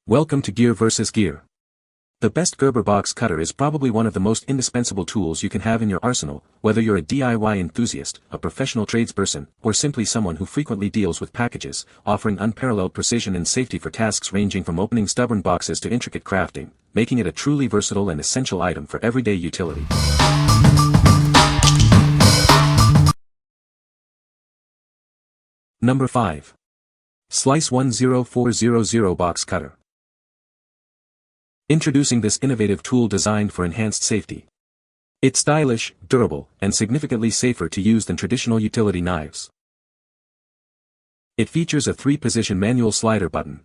Welcome to Gear vs. Gear. The best Gerber box cutter is probably one of the most indispensable tools you can have in your arsenal, whether you're a DIY enthusiast, a professional tradesperson, or simply someone who frequently deals with packages, offering unparalleled precision and safety for tasks ranging from opening stubborn boxes to intricate crafting, making it a truly versatile and essential item for everyday utility. Number 5. SlideWinder Box Cutter. Introducing this innovative tool designed for enhanced safety. It's stylish, durable, and significantly safer to use than traditional utility knives. It features a 3-position manual slider button.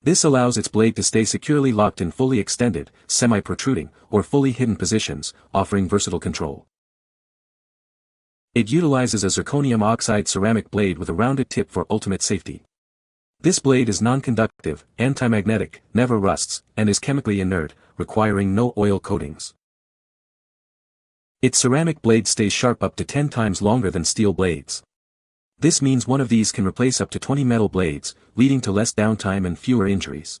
This allows its blade to stay securely locked in fully extended, semi-protruding, or fully hidden positions, offering versatile control. It utilizes a zirconium oxide ceramic blade with a rounded tip for ultimate safety. This blade is non-conductive, anti-magnetic, never rusts, and is chemically inert, requiring no oil coatings. Its ceramic blade stays sharp up to 10 times longer than steel blades. This means one of these can replace up to 20 metal blades, leading to less downtime and fewer injuries.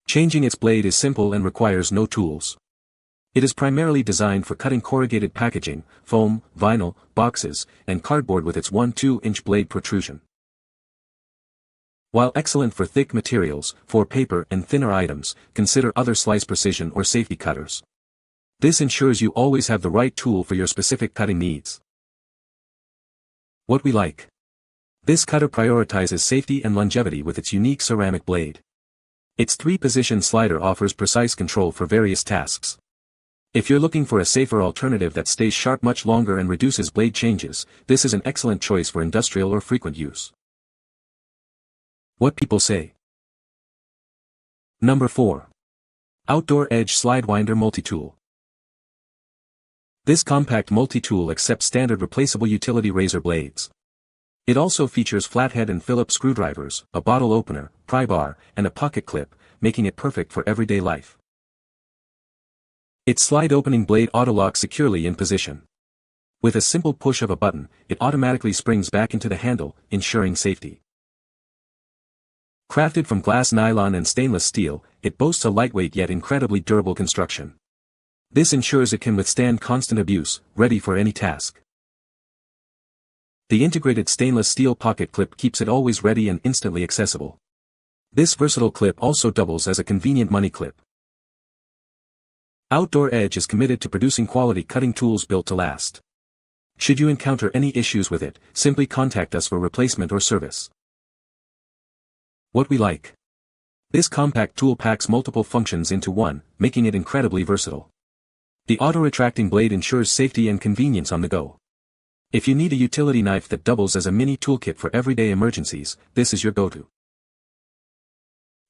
Changing its blade is simple and requires no tools. It is primarily designed for cutting corrugated packaging, foam, vinyl, boxes, and cardboard with its 1-2-inch blade protrusion. While excellent for thick materials, for paper and thinner items, consider other slice precision or safety cutters. This ensures you always have the right tool for your specific cutting needs. What we like. This cutter prioritizes safety and longevity with its unique ceramic blade. Its 3-position slider offers precise control for various tasks. If you're looking for a safer alternative that stays sharp much longer and reduces blade changes, this is an excellent choice for industrial or frequent use. What people say. Number 4. Outdoor Edge SlideWinder Multitool. This compact multi-tool accepts standard replaceable utility razor blades. It also features flathead and Phillips screwdrivers, a bottle opener, pry bar, and a pocket clip, making it perfect for everyday life. Its slide-opening blade auto-locks securely in position. With a simple push of a button, it automatically springs back into the handle, ensuring safety. Crafted from glass nylon and stainless steel, it boasts a lightweight yet incredibly durable construction. This ensures it can withstand constant abuse, ready for any task. The integrated stainless steel pocket clip keeps it always ready and instantly accessible. This versatile clip also doubles as a convenient money clip. Outdoor Edge is committed to producing quality cutting tools built to last. Should you encounter any issues with it, simply contact us for replacement or service. What we like. This compact tool packs multiple functions into one, making it incredibly versatile. The auto-retracting blade ensures safety and convenience on the go. If you need a utility knife that doubles as a mini toolkit for everyday emergencies, this is your go-to.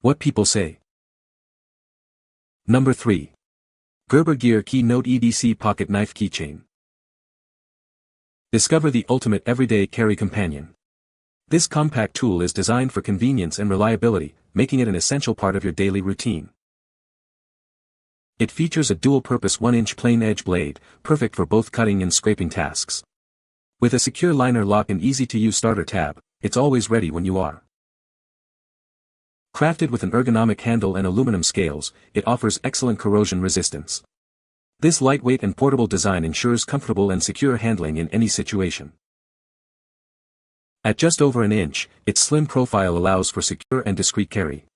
What people say. Number 3. Gerber Gear Keynote EDC Pocket Knife Keychain. Discover the ultimate everyday carry companion. This compact tool is designed for convenience and reliability, making it an essential part of your daily routine. It features a dual-purpose 1-inch plain-edge blade, perfect for both cutting and scraping tasks. With a secure liner lock and easy-to-use starter tab, it's always ready when you are. Crafted with an ergonomic handle and aluminum scales, it offers excellent corrosion resistance. This lightweight and portable design ensures comfortable and secure handling in any situation. At just over an inch, its slim profile allows for secure and discreet carry.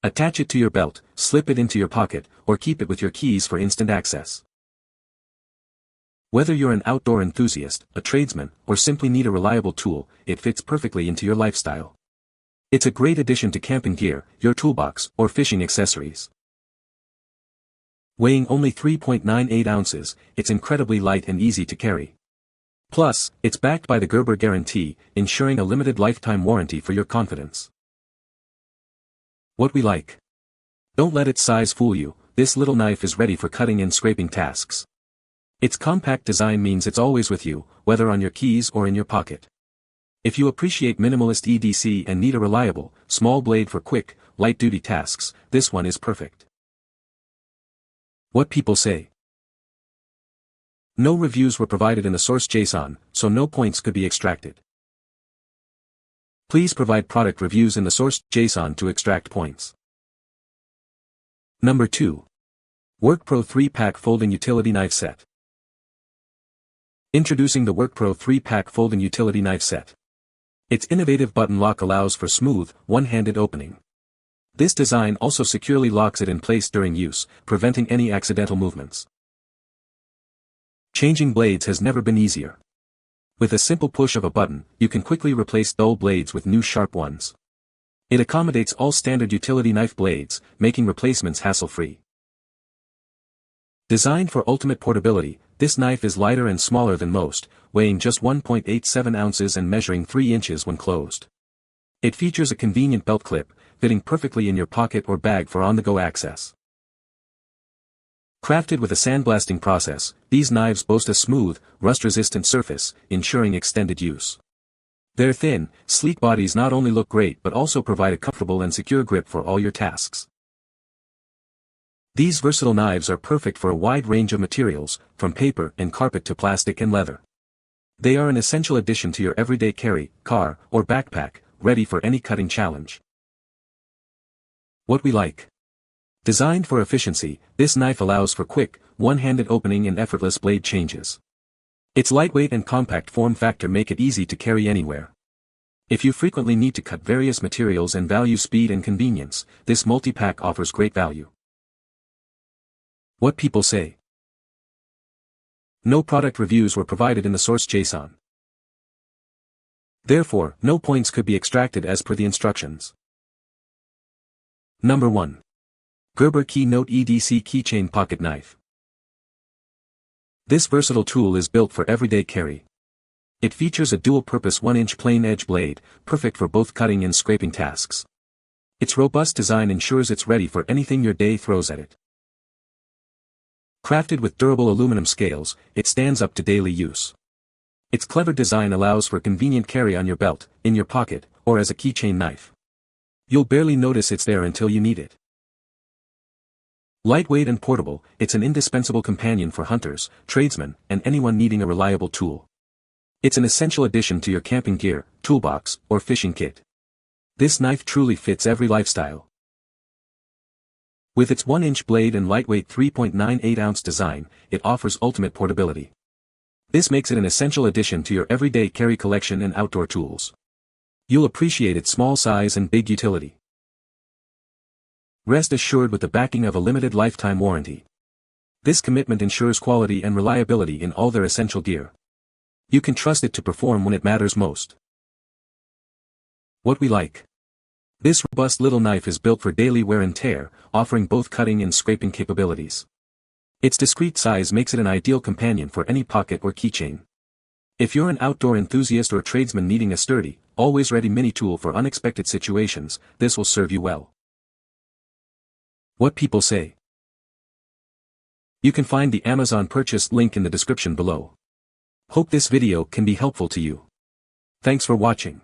Attach it to your belt, slip it into your pocket, or keep it with your keys for instant access. Whether you're an outdoor enthusiast, a tradesman, or simply need a reliable tool, it fits perfectly into your lifestyle. It's a great addition to camping gear, your toolbox, or fishing accessories. Weighing only 3.98 ounces, it's incredibly light and easy to carry. Plus, it's backed by the Gerber guarantee, ensuring a limited lifetime warranty for your confidence. What we like. Don't let its size fool you, this little knife is ready for cutting and scraping tasks. Its compact design means it's always with you, whether on your keys or in your pocket. If you appreciate minimalist EDC and need a reliable, small blade for quick, light-duty tasks, this one is perfect. What people say. No reviews were provided in the source JSON, so no points could be extracted. Please provide product reviews in the source JSON to extract points. Number 2. WORKPRO 3-Pack Folding Utility Knife Set. Introducing the WORKPRO 3-Pack Folding Utility Knife Set. Its innovative button lock allows for smooth, one-handed opening. This design also securely locks it in place during use, preventing any accidental movements. Changing blades has never been easier. With a simple push of a button, you can quickly replace dull blades with new sharp ones. It accommodates all standard utility knife blades, making replacements hassle-free. Designed for ultimate portability, this knife is lighter and smaller than most, weighing just 1.87 ounces and measuring 3 inches when closed. It features a convenient belt clip, fitting perfectly in your pocket or bag for on-the-go access. Crafted with a sandblasting process, these knives boast a smooth, rust-resistant surface, ensuring extended use. Their thin, sleek bodies not only look great but also provide a comfortable and secure grip for all your tasks. These versatile knives are perfect for a wide range of materials, from paper and carpet to plastic and leather. They are an essential addition to your everyday carry, car, or backpack, ready for any cutting challenge. What we like. Designed for efficiency, this knife allows for quick, one-handed opening and effortless blade changes. Its lightweight and compact form factor make it easy to carry anywhere. If you frequently need to cut various materials and value speed and convenience, this multi-pack offers great value. What people say. No product reviews were provided in the source JSON. Therefore, no points could be extracted as per the instructions. Number 1. Gerber Keynote EDC Keychain Pocket Knife. This versatile tool is built for everyday carry. It features a dual-purpose 1-inch plain edge blade, perfect for both cutting and scraping tasks. Its robust design ensures it's ready for anything your day throws at it. Crafted with durable aluminum scales, it stands up to daily use. Its clever design allows for convenient carry on your belt, in your pocket, or as a keychain knife. You'll barely notice it's there until you need it. Lightweight and portable, it's an indispensable companion for hunters, tradesmen, and anyone needing a reliable tool. It's an essential addition to your camping gear, toolbox, or fishing kit. This knife truly fits every lifestyle. With its 1-inch blade and lightweight 3.98-ounce design, it offers ultimate portability. This makes it an essential addition to your everyday carry collection and outdoor tools. You'll appreciate its small size and big utility. Rest assured with the backing of a limited lifetime warranty. This commitment ensures quality and reliability in all their essential gear. You can trust it to perform when it matters most. What we like. This robust little knife is built for daily wear and tear, offering both cutting and scraping capabilities. Its discreet size makes it an ideal companion for any pocket or keychain. If you're an outdoor enthusiast or tradesman needing a sturdy, always ready mini tool for unexpected situations, this will serve you well. What people say. You can find the Amazon purchase link in the description below. Hope this video can be helpful to you. Thanks for watching.